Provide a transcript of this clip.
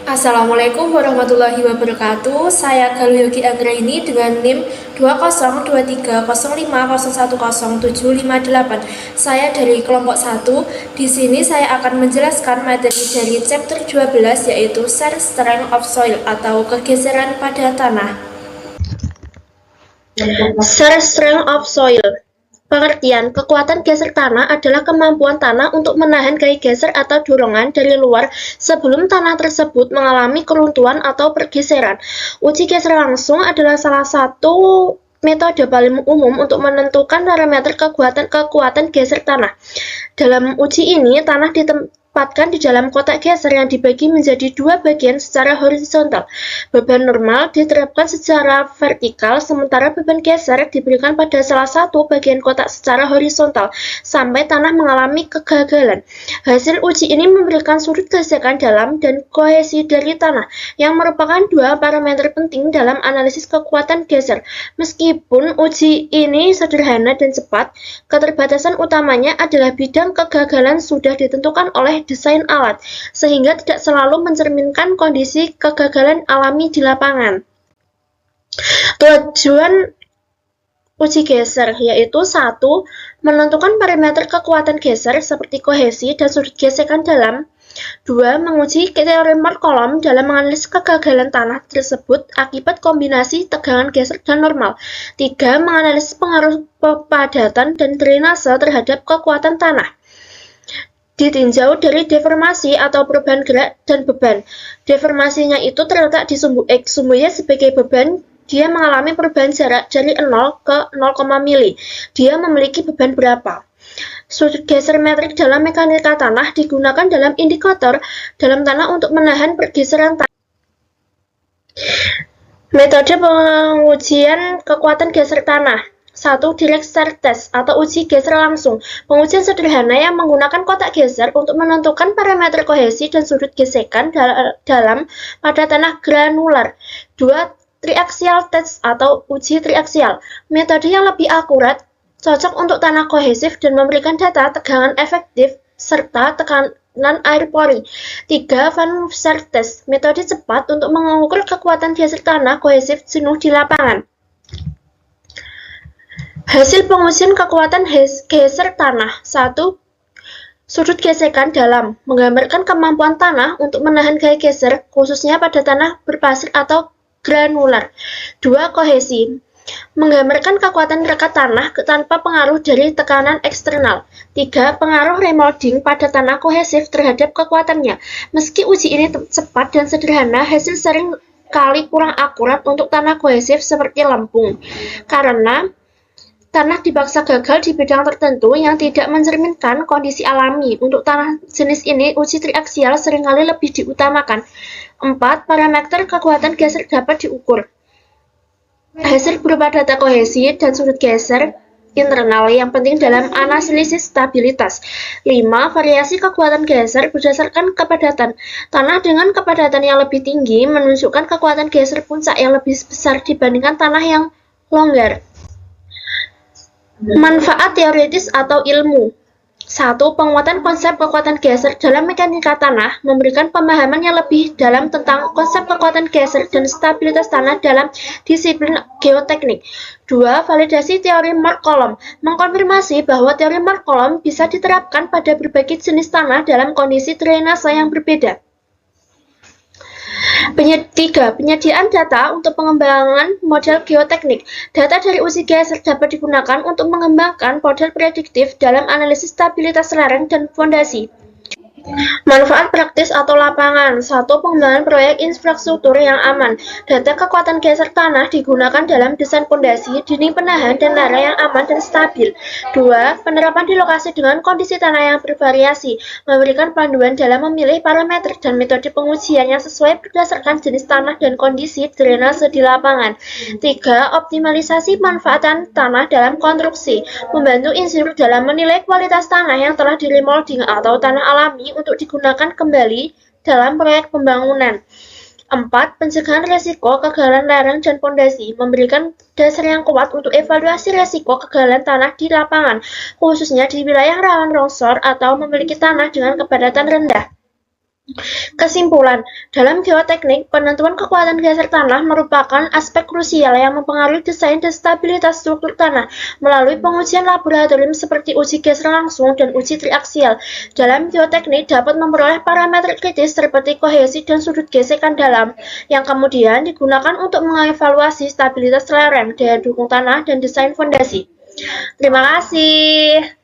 Assalamualaikum warahmatullahi wabarakatuh. Saya Galuh Yogi Anggraini dengan NIM 20230501078. Saya dari kelompok 1. Di sini saya akan menjelaskan materi dari chapter 12 yaitu Shear Strength of Soil atau kegeseran pada tanah. Shear Strength of Soil. Pengertian, kekuatan geser tanah adalah kemampuan tanah untuk menahan gaya geser atau dorongan dari luar sebelum tanah tersebut mengalami keruntuhan atau pergeseran. Uji geser langsung adalah salah satu metode paling umum untuk menentukan parameter kekuatan geser tanah. Dalam uji ini, tanah ditempatkan di dalam kotak geser yang dibagi menjadi dua bagian secara horizontal. Beban normal diterapkan secara vertikal, sementara beban geser diberikan pada salah satu bagian kotak secara horizontal, sampai tanah mengalami kegagalan. Hasil uji ini memberikan sudut gesekan dalam dan kohesi dari tanah, yang merupakan dua parameter penting dalam analisis kekuatan geser. Meskipun uji ini sederhana dan cepat, keterbatasan utamanya adalah bidang kegagalan sudah ditentukan oleh desain alat, sehingga tidak selalu mencerminkan kondisi kegagalan alami di lapangan. Tujuan uji geser yaitu 1. Menentukan parameter kekuatan geser seperti kohesi dan sudut gesekan dalam. 2. Menguji teori Mark-Coulomb dalam menganalisis kegagalan tanah tersebut akibat kombinasi tegangan geser dan normal. 3. Menganalisis pengaruh kepadatan dan drainase terhadap kekuatan tanah. Ditinjau dari deformasi atau perubahan gerak dan beban. Deformasinya itu terletak di sumbu X. Sumbu Y sebagai beban, dia mengalami perubahan jarak dari 0 ke 0, mili. Dia memiliki beban berapa? Sudut geser metrik dalam mekanika tanah digunakan dalam indikator dalam tanah untuk menahan pergeseran tanah. Metode pengujian kekuatan geser tanah. 1. Direct shear test atau uji geser langsung. Pengujian sederhana yang menggunakan kotak geser untuk menentukan parameter kohesi dan sudut gesekan dalam pada tanah granular. 2. Triaxial test atau uji triaksial. Metode yang lebih akurat, cocok untuk tanah kohesif dan memberikan data tegangan efektif serta tekanan air pori. 3. Van Schaick test. Metode cepat untuk mengukur kekuatan geser tanah kohesif jenuh di lapangan. Hasil pengujian kekuatan geser tanah. 1. Sudut gesekan dalam menggambarkan kemampuan tanah untuk menahan gaya geser, khususnya pada tanah berpasir atau granular. 2. Kohesi menggambarkan kekuatan rekat tanah tanpa pengaruh dari tekanan eksternal. 3. Pengaruh remolding pada tanah kohesif terhadap kekuatannya. Meski uji ini cepat dan sederhana, hasil sering kali kurang akurat untuk tanah kohesif seperti lempung, karena tanah dipaksa gagal di bidang tertentu yang tidak mencerminkan kondisi alami. Untuk tanah jenis ini, uji triaksial seringkali lebih diutamakan. 4. Parameter kekuatan geser dapat diukur. Hasil berupa data kohesi dan sudut geser internal yang penting dalam analisis stabilitas. 5. Variasi kekuatan geser berdasarkan kepadatan. Tanah dengan kepadatan yang lebih tinggi menunjukkan kekuatan geser puncak yang lebih besar dibandingkan tanah yang longgar. Manfaat teoritis atau ilmu. 1. Penguatan konsep kekuatan geser dalam mekanika tanah memberikan pemahaman yang lebih dalam tentang konsep kekuatan geser dan stabilitas tanah dalam disiplin geoteknik. 2. Validasi teori Mark-Coulomb mengkonfirmasi bahwa teori Mark-Coulomb bisa diterapkan pada berbagai jenis tanah dalam kondisi drainase yang berbeda. 3. Penyediaan data untuk pengembangan model geoteknik. Data dari uji geser dapat digunakan untuk mengembangkan model prediktif dalam analisis stabilitas lereng dan fondasi. Manfaat praktis atau lapangan. 1. Pengembangan proyek infrastruktur yang aman. Data kekuatan geser tanah digunakan dalam desain fondasi, dinding penahan, dan lereng yang aman dan stabil. 2. Penerapan di lokasi dengan kondisi tanah yang bervariasi, memberikan panduan dalam memilih parameter dan metode pengujian yang sesuai berdasarkan jenis tanah dan kondisi drainase di lapangan. 3. Optimalisasi manfaatan tanah dalam konstruksi, membantu insinyur dalam menilai kualitas tanah yang telah diremolding atau tanah alami untuk digunakan kembali dalam proyek pembangunan. 4. Pencegahan resiko kegagalan lereng dan fondasi, memberikan dasar yang kuat untuk evaluasi resiko kegagalan tanah di lapangan, khususnya di wilayah rawan longsor atau memiliki tanah dengan kepadatan rendah. Kesimpulan, dalam geoteknik, penentuan kekuatan geser tanah merupakan aspek krusial yang mempengaruhi desain dan stabilitas struktur tanah melalui pengujian laboratorium seperti uji geser langsung dan uji triaksial. Dalam geoteknik dapat memperoleh parameter kritis seperti kohesi dan sudut gesekan dalam, yang kemudian digunakan untuk mengevaluasi stabilitas lereng, daya dukung tanah, dan desain fondasi. Terima kasih.